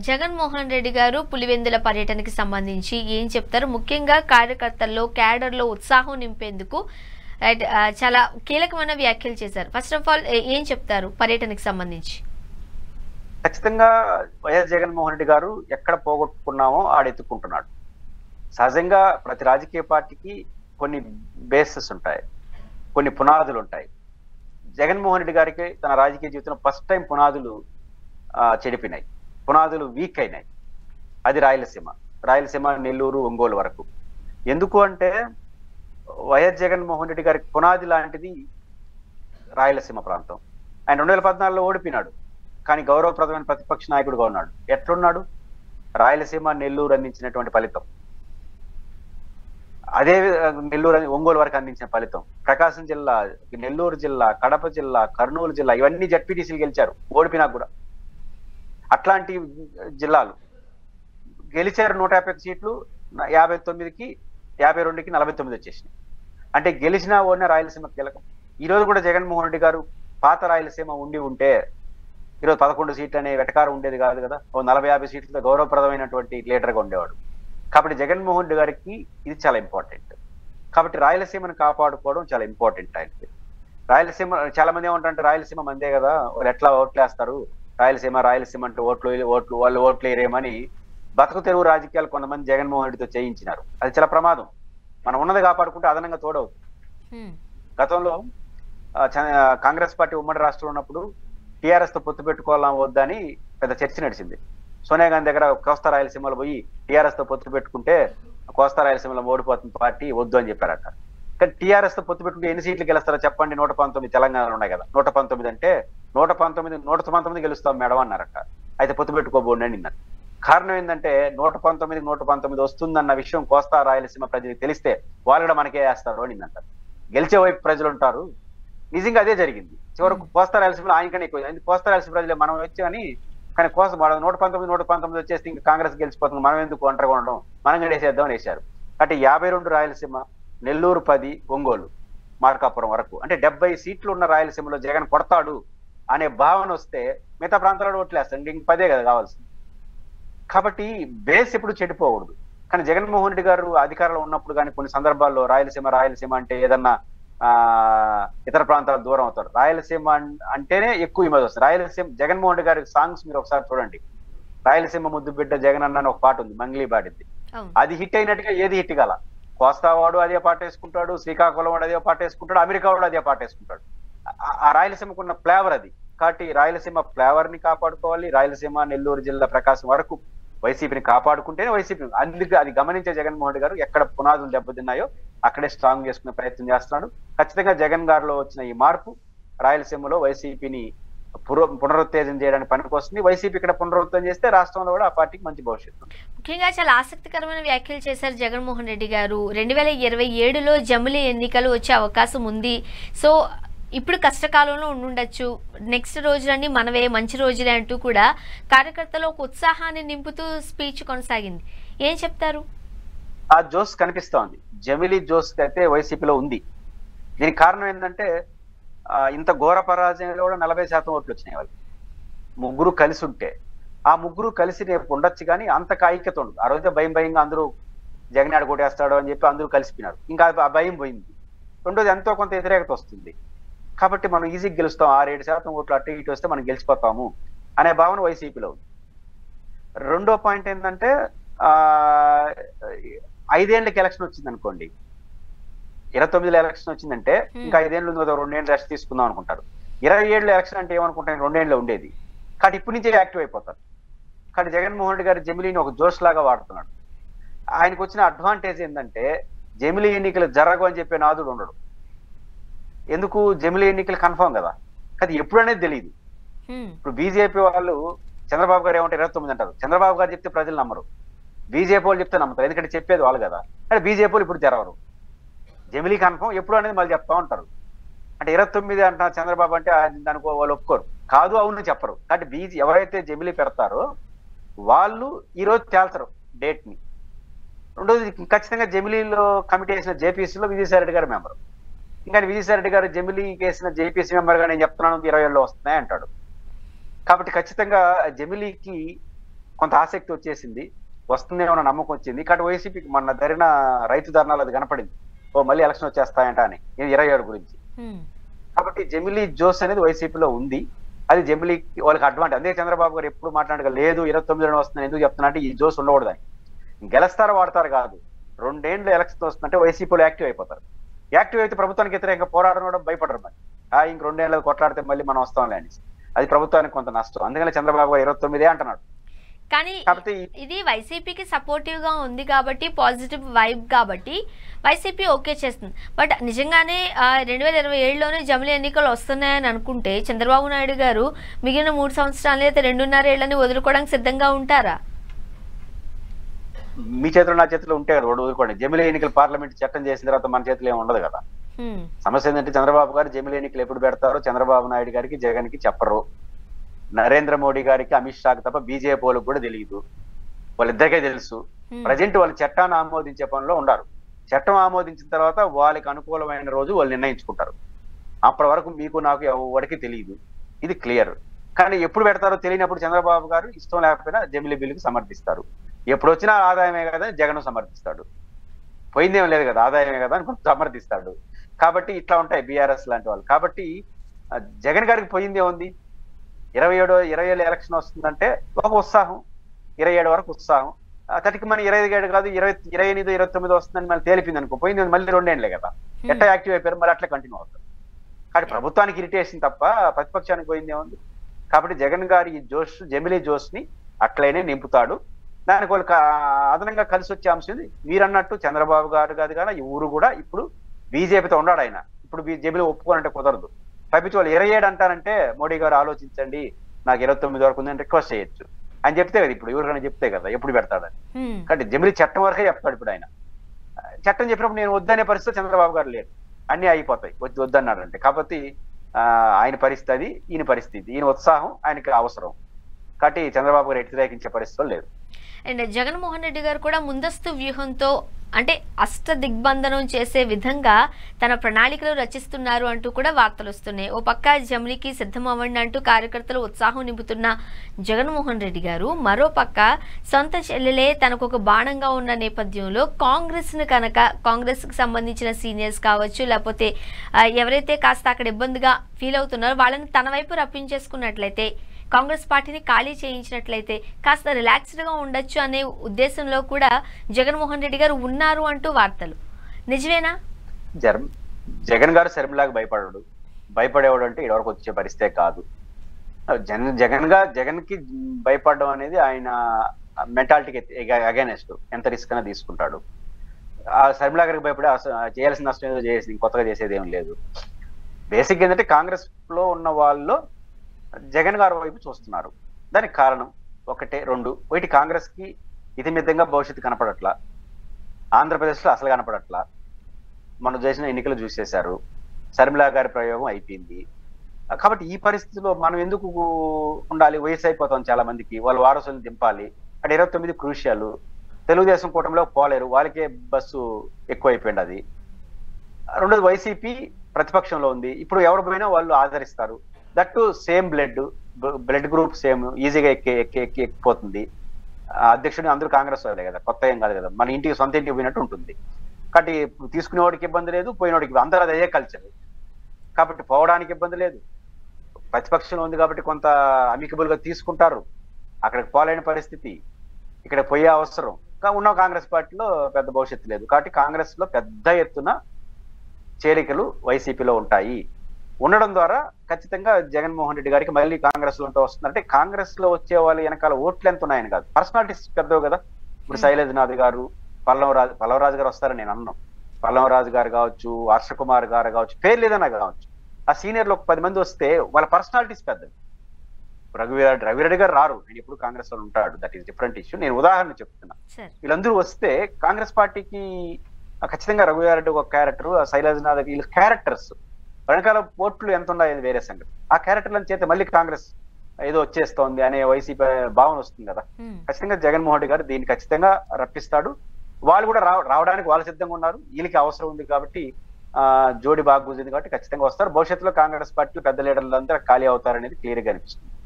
జగన్మోహన్ రెడ్డి గారు పులివెందుల పర్యటనకి సంబంధించి ఏం చెప్తారు? ముఖ్యంగా కార్యకర్తల్లో క్యాడర్లో ఉత్సాహం నింపేందుకు చాలా కీలకమైన వ్యాఖ్యలు చేశారు. ఫస్ట్ ఆఫ్ ఆల్ ఏం చెప్తారు పర్యటనకి సంబంధించి? ఖచ్చితంగా వైఎస్ జగన్మోహన్ రెడ్డి గారు ఎక్కడ పోగొట్టుకున్నామో ఆడెత్తుకుంటున్నాడు. సహజంగా ప్రతి రాజకీయ పార్టీకి కొన్ని బేసెస్ ఉంటాయి, కొన్ని పునాదులు ఉంటాయి. జగన్మోహన్ రెడ్డి గారికి తన రాజకీయ జీవితంలో ఫస్ట్ టైం పునాదులు చెడిపినాయి, పునాదులు వీక్ అయినాయి. అది రాయలసీమ నెల్లూరు ఒంగోలు వరకు. ఎందుకు అంటే వైఎస్ జగన్మోహన్ రెడ్డి గారికి పునాది లాంటిది రాయలసీమ ప్రాంతం. ఆయన 2014లో ఓడిపోయినాడు, కానీ గౌరవప్రదమైన ప్రతిపక్ష నాయకుడుగా ఉన్నాడు. ఎట్లున్నాడు? రాయలసీమ నెల్లూరు అందించినటువంటి ఫలితం, అదే ఒంగోలు వరకు అందించిన ఫలితం. ప్రకాశం జిల్లా, నెల్లూరు జిల్లా, కడప జిల్లా, కర్నూలు జిల్లా ఇవన్నీ జడ్పీటీసీలు గెలిచారు ఓడిపినా కూడా. అట్లాంటి జిల్లాలు గెలిచారు. 150 సీట్లు 59కి 52కి 49 వచ్చేసినాయి. అంటే గెలిచినా ఓడిన రాయలసీమ కీలకం. ఈరోజు కూడా జగన్మోహన్ రెడ్డి గారు పాత రాయలసీమ ఉంటే ఈరోజు 11 సీట్లు అనే వెటకారం ఉండేది కాదు కదా. 40-50 సీట్లతో గౌరవప్రదమైనటువంటి లీడర్గా ఉండేవాడు. కాబట్టి జగన్మోహన్ రెడ్డి గారికి ఇది చాలా ఇంపార్టెంట్. కాబట్టి రాయలసీమను కాపాడుకోవడం చాలా ఇంపార్టెంట్ ఆయనకి. రాయలసీమ చాలా మంది ఏమంటారంటే రాయలసీమ మందే కదా, వాళ్ళు ఎట్లా ఓట్లేస్తారు, రాయలసీమ అంటే వాళ్ళు ఓట్లు వేయరేమని బతుకు తెరువు రాజకీయాలు కొంతమంది జగన్మోహన్ రెడ్డితో చేయించినారు. అది చాలా ప్రమాదం. మనం ఉన్నది కాపాడుకుంటే అదనంగా తోడవుతుంది. గతంలో కాంగ్రెస్ పార్టీ ఉమ్మడి రాష్ట్రంలో ఉన్నప్పుడు టీఆర్ఎస్ తో పొత్తు పెట్టుకోవాలా వద్దని పెద్ద చర్చ నడిచింది. సోనియా గాంధీ దగ్గర కోస్తా రాయలసీమలో పోయి టీఆర్ఎస్ తో పొత్తు పెట్టుకుంటే కోస్తా రాయలసీమలో ఓడిపోతుంది పార్టీ, వద్దు అని చెప్పారట. కానీ టీఆర్ఎస్ తో పొత్తు పెట్టుకుంటే ఎన్ని సీట్లు గెలుస్తారో చెప్పండి? 119 తెలంగాణలో ఉన్నాయి కదా. 119 అంటే 119 గెలుస్తాం మేడం అన్నారట. అయితే పొత్తు పెట్టుకోబోండి అని నిన్నారు. కారణం ఏంటంటే 119 వస్తుందన్న విషయం కోస్తా రాయలసీమ ప్రజలకు తెలిస్తే వాళ్ళు కూడా మనకే వేస్తారు అని అంటారు. గెలిచే వైపు ప్రజలు ఉంటారు. నిజంగా అదే జరిగింది. చివరకు కోస్తా రాయలసీమలో ఆయనకనే ఎక్కువ. కోస్తా రాయలసీమ ప్రజలే మనం వచ్చామని, కానీ 119 వచ్చేస్తే ఇంకా కాంగ్రెస్ గెలిచిపోతుంది, మనం ఎందుకు ఒంటరిగా ఉండడం, మనం గడేసేద్దామని వేశారు. అంటే 52 రాయలసీమ, నెల్లూరు 10, ఒంగోలు మార్కాపురం వరకు, అంటే 70 సీట్లు ఉన్న రాయలసీమలో జగన్ కొడతాడు అనే భావన వస్తే మిగతా ప్రాంతాలలో ఓట్లేస్తాడు. ఇంక 10 కదా కావాల్సింది. కాబట్టి బేస్ ఎప్పుడు చెడిపోకూడదు. కానీ జగన్మోహన్ రెడ్డి గారు అధికారంలో ఉన్నప్పుడు కానీ కొన్ని సందర్భాల్లో రాయలసీమ అంటే ఏదన్నా ఇతర ప్రాంతాలు దూరం అవుతారు. రాయలసీమ అంటేనే ఎక్కువ ఇమేజ్ వస్తుంది. రాయలసీమ జగన్మోహన్ రెడ్డి గారి సాంగ్స్ మీరు ఒకసారి చూడండి. రాయలసీమ ముద్దు బిడ్డ జగన్ అన్న ఒక పాట ఉంది, మంగ్లీ పాడింది. అది హిట్ అయినట్టుగా ఏది హిట్ కాల. కోస్తా వాడు అదే పాట వేసుకుంటాడు, శ్రీకాకుళం వాడు అదే పాట వేసుకుంటాడు, అమెరికా వాడు అదే పాట వేసుకుంటాడు. ఆ రాయలసీమకున్న ఫ్లేవర్ అది. కాబట్టి రాయలసీమ ఫ్లేవర్ ని కాపాడుకోవాలి. రాయలసీమ, నెల్లూరు జిల్లా, ప్రకాశం వరకు వైసీపీని కాపాడుకుంటేనే వైసీపీ. అందుకే అది గమనించే జగన్మోహన్ రెడ్డి గారు ఎక్కడ పునాదులు దెబ్బతిన్నాయో అక్కడే స్ట్రాంగ్ చేసుకునే ప్రయత్నం చేస్తున్నాడు. ఖచ్చితంగా జగన్ గారిలో వచ్చిన ఈ మార్పు రాయలసీమలో వైసీపీని పునరుత్తేజం చేయడానికి పనికొస్తుంది. వైసీపీ ఇక్కడ పునరుద్ధరణ చేస్తే రాష్ట్రంలో కూడా ఆ పార్టీకి మంచి భవిష్యత్తు. ముఖ్యంగా చాలా ఆసక్తికరమైన వ్యాఖ్యలు చేశారు జగన్మోహన్ రెడ్డి గారు. 2027లో జమిలీ ఎన్నికలు వచ్చే అవకాశం ఉంది. సో ఇప్పుడు కష్టకాలంలో ఉండుండొచ్చు, నెక్స్ట్ రోజులన్నీ మనవే, మంచి రోజులే అంటూ కూడా కార్యకర్తలు ఒక ఉత్సాహాన్ని నింపుతూ స్పీచ్ కొనసాగింది. ఏం చెప్తారు? ఆ జోస్ కనిపిస్తోంది. జమిలీ జోస్ అయితే వైసీపీలో ఉంది. దీనికి కారణం ఏంటంటే ఇంత ఘోర పరాజయంలో కూడా 40% ఓట్లు వచ్చినాయి వాళ్ళకి. ముగ్గురు కలిసి ఉంటే, ఆ ముగ్గురు కలిసి రేపు ఉండొచ్చు, కానీ అంత ఐక్యత ఉండదు. ఆ రోజే భయంగా అందరూ జగన్ ఆడ కొట్టేస్తాడు అని చెప్పి అందరూ కలిసిపోయినారు. ఇంకా ఆ భయం పోయింది. రెండోది ఎంతో కొంత వ్యతిరేకత వస్తుంది. కాబట్టి మనం ఈజీగా గెలుస్తాం, 6-7% ఓట్లు అటు ఇటు వస్తే మనం గెలిచిపోతాము అనే భావన వైసీపీలో ఉంది. రెండో పాయింట్ ఏంటంటే 5 ఏళ్ళకి ఎలక్షన్ వచ్చింది అనుకోండి, 29లో ఎలక్షన్ వచ్చిందంటే ఇంకా 5 ఏళ్ళు 2 ఏళ్ళు రెస్ట్ తీసుకుందాం అనుకుంటారు. 27 ఎలక్షన్ అంటే ఏమనుకుంటారు, 2 ఏళ్ళు ఉండేది. కాబట్టి ఇప్పటి నుంచే యాక్టివ్ అయిపోతారు. కానీ జగన్మోహన్ రెడ్డి గారు జమిలీని ఒక జోష్ లాగా వాడుతున్నాడు. ఆయనకు వచ్చిన అడ్వాంటేజ్ ఏంటంటే జమిలీ ఎన్నికలు జరగవు అని చెప్పే నాదుడు ఉండడు. ఎందుకు? జమిలీ ఎన్నికలు కన్ఫర్మ్ కదా, అది ఎప్పుడు అనేది తెలియదు. ఇప్పుడు బీజేపీ వాళ్ళు చంద్రబాబు గారు ఏమంటే 29 అంటారు. చంద్రబాబు గారు చెప్తే ప్రజలు నమ్మరు, బీజేపీ వాళ్ళు చెప్తే నమ్ముతారు. ఎందుకంటే చెప్పేది వాళ్ళు కదా. అంటే బీజేపీ వాళ్ళు ఇప్పుడు జరగరు. జమిలీ కన్ఫర్మ్ ఎప్పుడు అనేది మళ్ళీ చెప్తా ఉంటారు. అంటే 29 అంటారు చంద్రబాబు అంటే దానికి వాళ్ళు ఒప్పుకోరు, కాదు అవును చెప్పరు. కాబట్టి ఎవరైతే జమిలీ పెడతారో వాళ్ళు ఈరోజు తేల్చరు డేట్ ని. రెండోది ఖచ్చితంగా జమిలీలో కమిటీ వేసిన జేపీసీలో విజయసాయి రెడ్డి గారు మెంబరు. ఇంకా విజయసాయి రెడ్డి గారు జమిలీ కేసిన జేపీసీ మెంబర్ గా నేను చెప్తున్నాను 20 ఏళ్ళు వస్తున్నాయి అంటాడు. కాబట్టి ఖచ్చితంగా జమిలీకి కొంత ఆసక్తి వచ్చేసింది, వస్తుందేమో అన్న నమ్మకం వచ్చింది. కాబట్టి వైసీపీకి మొన్న జరిగిన రైతు ధర్నాలు అది కనపడింది, ఓ మళ్ళీ ఎలక్షన్ వచ్చేస్తాయంట అని, ఇది 27 గురించి. కాబట్టి జమిలీ జోస్ అనేది వైసీపీలో ఉంది. అది జమిలీ వాళ్ళకి అడ్వాంటేజ్. అదే చంద్రబాబు గారు ఎప్పుడు మాట్లాడగా లేదు 29 వస్తుంది ఎందుకు చెప్తున్నా అంటే ఈ జోస్ ఉండకూడదని. గెలుస్తారు వాడతారు కాదు, 2 ఏళ్ళు ఎలక్షన్ వస్తుందంటే వైసీపీలో యాక్టివ్ అయిపోతారు. యాక్టివ్ అయితే ప్రభుత్వానికి వ్యతిరేకంగా పోరాడడం కూడా భయపడరు. మరి ఇంక 2 ఏళ్ళు కొట్లాడితే మళ్ళీ మనం వస్తాంలే అని. అది ప్రభుత్వానికి కొంత నష్టం. అందుకని చంద్రబాబు గారు 29 అంటున్నాడు. కానీ ఇది వైసీపీకి సపోర్టివ్ గా ఉంది కాబట్టి, పాజిటివ్ వైబ్ కాబట్టి వైసీపీ ఓకే చేస్తుంది. బట్ నిజంగానే 2027లోనే జమిలీ ఎన్నికలు వస్తున్నాయని అనుకుంటే చంద్రబాబు నాయుడు గారు మిగిలిన 3 సంవత్సరాలు లేదా 2.5 ఏళ్లని వదులుకోవడానికి సిద్ధంగా ఉంటారా? మీ చేతిలో నా చేతిలో ఉంటే కదా వదులుకోండి. జమిలీ ఎన్నికలు పార్లమెంట్ చట్టం చేసిన తర్వాత మన చేతిలో ఏమి ఉండదు కదా. సమస్య ఏంటంటే చంద్రబాబు గారు జమిలీ ఎన్నికలు ఎప్పుడు పెడతారో చంద్రబాబు నాయుడు గారికి జగన్ కి చెప్పరు. నరేంద్ర మోడీ గారికి అమిత్ షాకి తప్ప బీజేపీ వాళ్ళకి కూడా తెలియదు. వాళ్ళిద్దరికే తెలుసు. ప్రజెంట్ వాళ్ళు చట్టాన్ని ఆమోదించే పనిలో ఉండారు. చట్టం ఆమోదించిన తర్వాత వాళ్ళకి అనుకూలమైన రోజు వాళ్ళు నిర్ణయించుకుంటారు. అప్పటి వరకు మీకు నాకు ఎవరికి తెలియదు. ఇది క్లియర్. కానీ ఎప్పుడు పెడతారో తెలియనప్పుడు చంద్రబాబు గారు ఇష్టం లేకపోయినా జమిలీ బిల్లుకి సమర్థిస్తారు. ఎప్పుడు వచ్చినా ఆదాయమే కదా అని జగన్ సమర్థిస్తాడు. పోయిందేం లేదు కదా, ఆదాయమే కదా అని సమర్థిస్తాడు. కాబట్టి ఇట్లా ఉంటాయి బీఆర్ఎస్ లాంటి వాళ్ళు. కాబట్టి జగన్ గారికి పోయిందే ఉంది. 27 ఎలక్షన్ వస్తుందంటే ఒక ఉత్సాహం, 27 వరకు ఉత్సాహం. అతడికి మన 27 కాదు 28, 29 వస్తుందని మళ్ళీ తేలిపింది అనుకో, పోయింది మళ్ళీ 2 ఏళ్ళే కదా. ఎట్లా యాక్టివ్ అయిపోయారు మరి అట్లా కంటిన్యూ అవుతారు. కాబట్టి ప్రభుత్వానికి ఇరిటేషన్ తప్ప ప్రతిపక్షానికి పోయిందే ఉంది. కాబట్టి జగన్ గారి ఈ జోష్, జమిలీ జోష్ ని అట్లయినే నింపుతాడు. దానికి వాళ్ళకి అదనంగా కలిసి వచ్చే అంశం ఇది. మీరన్నట్టు చంద్రబాబు గారు కాదు కానీ ఈ ఊరు కూడా ఇప్పుడు బీజేపీతో ఉన్నాడు. ఆయన ఇప్పుడు జమిలీ ఒప్పుకోనంటే కుదరదు. పైపించి వాళ్ళు 27 అంటారంటే మోడీ గారు ఆలోచించండి, నాకు 29 వరకు ఉందని రిక్వెస్ట్ చేయొచ్చు అని చెప్తే కదా. ఇప్పుడు ఎవరికైనా చెప్తే కదా ఎప్పుడు పెడతాడని. కాబట్టి జమిలీ చట్టం వరకే చెప్తాడు. ఇప్పుడు ఆయన చట్టం చెప్పినప్పుడు నేను వద్దనే పరిస్థితి చంద్రబాబు గారు లేరు, అన్ని అయిపోతాయి వద్దన్నాడంటే. కాబట్టి ఆయన పరిస్థితి, ఈయన పరిస్థితి, ఈయన ఉత్సాహం ఆయనకి అవసరం. కాబట్టి చంద్రబాబు గారు వ్యతిరేకించే పరిస్థితులు లేదు. అండ్ జగన్మోహన్ రెడ్డి గారు కూడా ముందస్తు వ్యూహంతో అంటే అష్ట దిగ్బంధనం చేసే విధంగా తన ప్రణాళికలు రచిస్తున్నారు అంటూ కూడా వార్తలు వస్తున్నాయి. ఓ పక్క జమిలీకి సిద్ధం అవ్వండి అంటూ కార్యకర్తలు ఉత్సాహం నింపుతున్న జగన్మోహన్ రెడ్డి గారు, మరో పక్క సొంత చెల్లెలే తనకు ఒక బాణంగా ఉన్న నేపథ్యంలో కాంగ్రెస్కి సంబంధించిన సీనియర్స్ కావచ్చు, లేకపోతే ఎవరైతే కాస్త అక్కడ ఇబ్బందిగా ఫీల్ అవుతున్నారో వాళ్ళని తన వైపు రప్పించేసుకున్నట్లయితే, కాంగ్రెస్ పార్టీని ఖాళీ చేయించినట్లయితే కాస్త రిలాక్స్డ్గా ఉండొచ్చు అనే ఉద్దేశంలో కూడా జగన్మోహన్ రెడ్డి గారు ఉన్నారు అంటూ వార్తలు. నిజమేనా? జగన్ గారు శర్మిలాగా భయపడేవాడు అంటే ఇదివరకు వచ్చే పరిస్థితే కాదు. జగన్ కి భయపడడం అనేది ఆయన మెంటాలిటీకి అగైనెస్ట్. ఎంత రిస్క్ అయినా తీసుకుంటాడు. ఆ శర్మిలా గారికి భయపడే చేయాల్సిన నష్టం ఏదో చేసి కొత్తగా చేసేది ఏం లేదు. బేసిక్ ఏంటంటే కాంగ్రెస్ లో ఉన్న వాళ్ళు జగన్ గారి వైపు చూస్తున్నారు. దానికి కారణం 1, 2. ఒకటి కాంగ్రెస్ కి ఇతిమితంగా భవిష్యత్తు కనపడట్లా, ఆంధ్రప్రదేశ్లో అసలు కనపడట్లా. మనం చేసిన ఎన్నికలు చూసేశారు, శర్మిలా గారి ప్రయోగం అయిపోయింది. కాబట్టి ఈ పరిస్థితిలో మనం ఎందుకు ఉండాలి? వయసు అయిపోతాం చాలా మందికి, వాళ్ళ వారసులను దింపాలి. అంటే 29 క్రూషియల్. తెలుగుదేశం కూటమిలో పోలేరు, వాళ్ళకే బస్సు ఎక్కువ అయిపోయింది. అది రెండోది వైసీపీ ప్రతిపక్షంలో ఉంది. ఇప్పుడు ఎవరు పోయినా వాళ్ళు ఆదరిస్తారు. That same blood group same, ఈజీగా ఎక్కిపోతుంది. అధ్యక్షుడు అందరూ కాంగ్రెస్ వాళ్ళే కదా, కొత్త ఏం కాదు కదా. మన ఇంటికి సొంత ఇంటికి పోయినట్టు ఉంటుంది. కాబట్టి తీసుకునేవాడికి ఇబ్బంది లేదు, పోయినవాడికి అందరూ అదే కల్చర్. కాబట్టి పోవడానికి ఇబ్బంది లేదు. ప్రతిపక్షంలో ఉంది కాబట్టి కొంత అమికబుల్ గా తీసుకుంటారు. అక్కడికి పోలేని పరిస్థితి, ఇక్కడ పోయే అవసరం ఉన్న కాంగ్రెస్ పార్టీలో పెద్ద భవిష్యత్తు లేదు. కాబట్టి కాంగ్రెస్ లో పెద్ద ఎత్తున చేరికలు వైసీపీలో ఉంటాయి. ఉండడం ద్వారా ఖచ్చితంగా జగన్మోహన్ రెడ్డి గారికి మళ్ళీ కాంగ్రెస్ లో వస్తుందంటే, కాంగ్రెస్ లో వచ్చే వాళ్ళు వెనకాల ఓట్లు ఎంత ఉన్నాయని కాదు, పర్సనాలిటీస్ పెద్దవి కదా. ఇప్పుడు శైలజనాథ్ గారు, పల్లవరాజు గారు వస్తారని నేను అన్నాను. పల్లవరాజు గారు కావచ్చు, హర్ష కుమార్ గారు కావచ్చు, పేర్లు ఏదైనా కావచ్చు. ఆ సీనియర్లు ఒక 10 మంది వస్తే వాళ్ళ పర్సనాలిటీస్ పెద్దవి. రవిరెడ్డి గారు రారు, ఆయన ఎప్పుడు కాంగ్రెస్ లో ఉంటాడు. That is different issue. నేను ఉదాహరణ చెప్తున్నా. వీళ్ళందరూ వస్తే కాంగ్రెస్ పార్టీకి ఖచ్చితంగా రఘువీరారెడ్డి ఒక క్యారెక్టర్, శైలజనాథ్ వీళ్ళ క్యారెక్టర్స్ వెనకాల ఓట్లు ఎంత ఉన్నాయని వేరే సంగతి. ఆ క్యారెక్టర్లను చేస్తే మళ్ళీ కాంగ్రెస్ ఏదో వచ్చేస్తోంది అనే వైసీపీ భావన వస్తుంది కదా. ఖచ్చితంగా జగన్మోహన్ రెడ్డి గారు దీన్ని ఖచ్చితంగా రప్పిస్తాడు. వాళ్ళు కూడా రావడానికి వాళ్ళు సిద్ధంగా ఉన్నారు. వీళ్ళకి అవసరం ఉంది కాబట్టి జోడి బాగా కూర్చుంది కాబట్టి ఖచ్చితంగా వస్తారు. భవిష్యత్తులో కాంగ్రెస్ పార్టీలో పెద్ద లీడర్లు అంతా ఖాళీ అవుతారనేది క్లియర్ గా అనిపిస్తుంది.